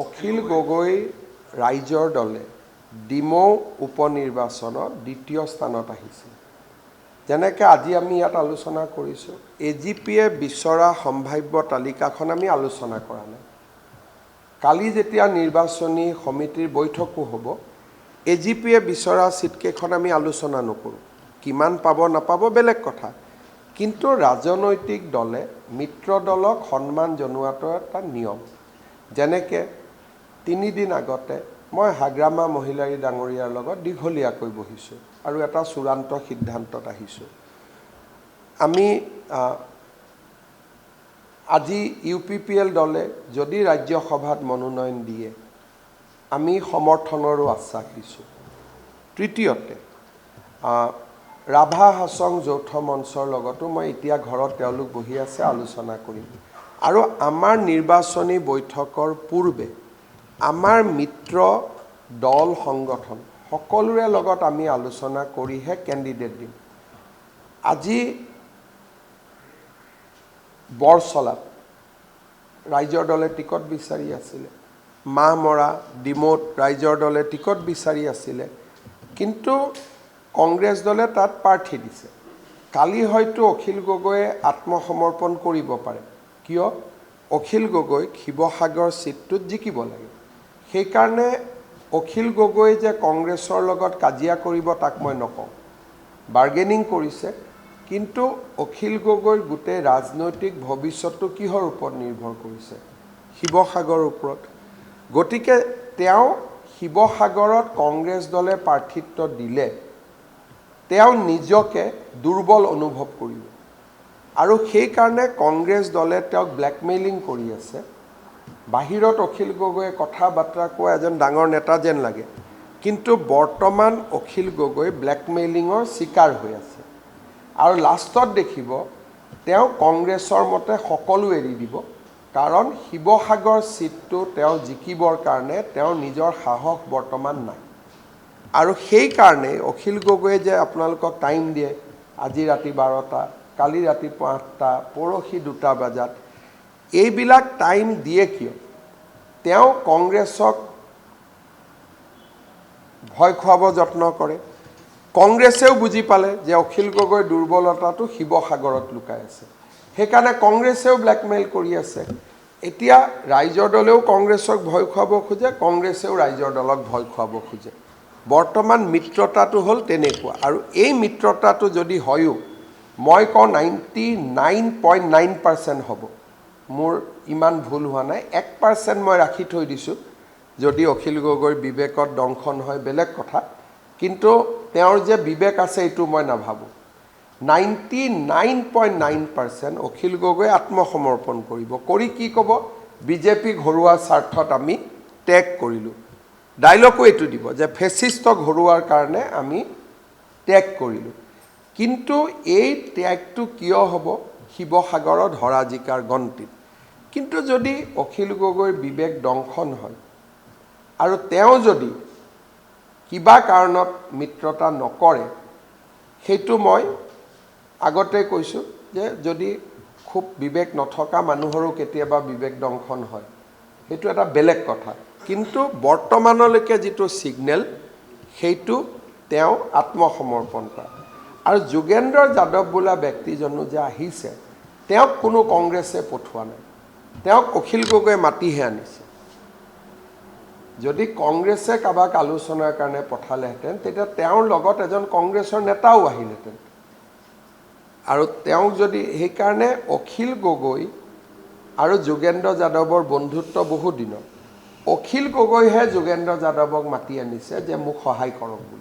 অখিল গগৈ ৰাইজৰ দলে ডিমৌ উপনিৰ্বাচনত দ্বিতীয় স্থানত আহিছে। যেনেকৈ আজি আমি ইয়াত আলোচনা কৰিছোঁ, এজিপিয়ে বিচৰা সম্ভাৱ্য তালিকাখন আমি আলোচনা কৰা নাই। কালি যেতিয়া নিৰ্বাচনী সমিতিৰ বৈঠকো হ'ব, এজিপিয়ে বিচৰা চিটকেইখন আমি আলোচনা নকৰোঁ। কিমান পাব নাপাব বেলেগ কথা, কিন্তু ৰাজনৈতিক দলে মিত্ৰ দলক সন্মান জনোৱাটো এটা নিয়ম। যেনেকৈ 3 দিন আগতে মই হাগ্ৰামা মহিলাৰী ডাঙৰীয়াৰ লগত দীঘলীয়াকৈ বহিছোঁ আৰু এটা চূড়ান্ত সিদ্ধান্তত আহিছোঁ। আমি আজি UPPL দলে যদি ৰাজ্যসভাত মনোনয়ন দিয়ে, আমি সমৰ্থনৰো আশ্বাস দিছোঁ। তৃতীয়তে, ৰাভা হাছং যৌথ মঞ্চৰ লগতো মই এতিয়া ঘৰত তেওঁলোক বহি আছে, আলোচনা কৰিম। আৰু আমাৰ নিৰ্বাচনী বৈঠকৰ পূৰ্বে আমাৰ মিত্ৰ দল সংগঠন সকলোৰে লগত আমি আলোচনা কৰিহে কেণ্ডিডেট দিম। আজি বৰচলাত ৰাইজৰ দলে টিকট বিচাৰি আছিলে, মাহমৰা ডিমৌত ৰাইজৰ দলে টিকট বিচাৰি আছিলে, কিন্তু কংগ্ৰেছ দলে তাত প্ৰাৰ্থী দিছে। কালি হয়তো অখিল গগৈয়ে আত্মসমৰ্পণ কৰিব পাৰে, কিয় অখিল গগৈক শিৱসাগৰ চিটটোত জিকিব লাগে। সেইকাৰণে অখিল গগৈ যে কংগ্ৰেছৰ লগত কাজিয়া কৰিব তাক মই নকওঁ, বাৰ্গেনিং কৰিছে, কিন্তু অখিল গগৈৰ গোটেই ৰাজনৈতিক ভৱিষ্যতটো কিহৰ ওপৰত নিৰ্ভৰ কৰিছে? শিৱসাগৰৰ ওপৰত। গতিকে তেওঁ শিৱসাগৰত কংগ্ৰেছ দলে প্ৰাৰ্থিত্ব দিলে তেওঁ নিজকে দুৰ্বল অনুভৱ কৰিব, আৰু সেইকাৰণে কংগ্ৰেছ দলে তেওঁক ব্লেকমেইলিং কৰি আছে। বাহিৰত অখিল গগৈয়ে কথা বাৰ্তা কোৱা এজন ডাঙৰ নেতা যেন লাগে, কিন্তু বৰ্তমান অখিল গগৈ ব্লেকমেইলিঙৰ চিকাৰ হৈ আছে। আৰু লাষ্টত দেখিব তেওঁ কংগ্ৰেছৰ মতে সকলো এৰি দিব, কাৰণ শিৱসাগৰ চিটটো তেওঁ জিকিবৰ কাৰণে তেওঁৰ নিজৰ সাহস বৰ্তমান নাই। আৰু সেইকাৰণে অখিল গগৈয়ে যে আপোনালোকক টাইম দিয়ে, আজি ৰাতি 12টা, কালি ৰাতিপুৱা 8টা, পৰহি 2টা বজাত, এইবিলাক টাইম দিয়ে কিয়? তেওঁ কংগ্ৰেছক ভয় খুৱাব যত্ন কৰে। কংগ্ৰেছেও বুজি পালে যে অখিল গগৈৰ দুৰ্বলতাটো শিৱসাগৰত লুকাই আছে, সেইকাৰণে কংগ্ৰেছেও ব্লেকমেইল কৰি আছে। এতিয়া ৰাইজৰ দলেও কংগ্ৰেছক ভয় খুৱাব খোজে, কংগ্ৰেছেও ৰাইজৰ দলক ভয় খুৱাব খোজে। বৰ্তমান মিত্ৰতাটো হ'ল তেনেকুৱা, আৰু এই মিত্ৰতাটো যদি হয়ও, মই কওঁ 99.9% হ'ব। মোৰ ইমান ভুল হোৱা নাই, 1% মই ৰাখি থৈ দিছোঁ। যদি অখিল গগৈৰ বিবেকত দংশন হয় বেলেগ কথা, কিন্তু তেওঁৰ যে বিবেক আছে এইটো মই নাভাবোঁ। 99.9% অখিল গগৈ আত্মসমৰ্পণ কৰিব। কৰি কি ক'ব? বিজেপি ঘৰুৱা স্বাৰ্থত আমি ত্যাগ কৰিলোঁ। ডাইলগো এইটো দিব যে ফেচিষ্টক ঘৰুৱাৰ কাৰণে আমি ত্যাগ কৰিলোঁ। কিন্তু এই ত্যাগটো কিয় হ'ব? শিৱসাগৰত হৰাজিকাৰ গন্তিত। কিন্তু যদি অখিল গগৈৰ বিবেক দংশন হয় আৰু তেওঁ যদি কিবা কাৰণত মিত্ৰতা নকৰে, সেইটো মই আগতে কৈছোঁ যে যদি খুব বিবেক নথকা মানুহৰো কেতিয়াবা বিবেক দংশন হয়, সেইটো এটা বেলেগ কথা। কিন্তু বৰ্তমানলৈকে যিটো ছিগনেল, সেইটো তেওঁ আত্মসমৰ্পণ কৰা। আৰু যোগেন্দ্ৰ যাদৱ বোলা ব্যক্তিজনো যে আহিছে, তেওঁক কোনো কংগ্ৰেছে পঠোৱা নাই, তেওঁক অখিল গগৈয়ে মাতিহে আনিছে। যদি কংগ্ৰেছে কাৰোবাক আলোচনাৰ কাৰণে পঠালেহেঁতেন, তেতিয়া তেওঁৰ লগত এজন কংগ্ৰেছৰ নেতাও আহিলহেঁতেন। আৰু তেওঁক যদি, সেইকাৰণে অখিল গগৈ আৰু যোগেন্দ্ৰ যাদৱৰ বন্ধুত্ব বহু দিনৰ। অখিল গগৈহে যোগেন্দ্ৰ যাদৱক মাতি আনিছে যে মোক সহায় কৰক বুলি।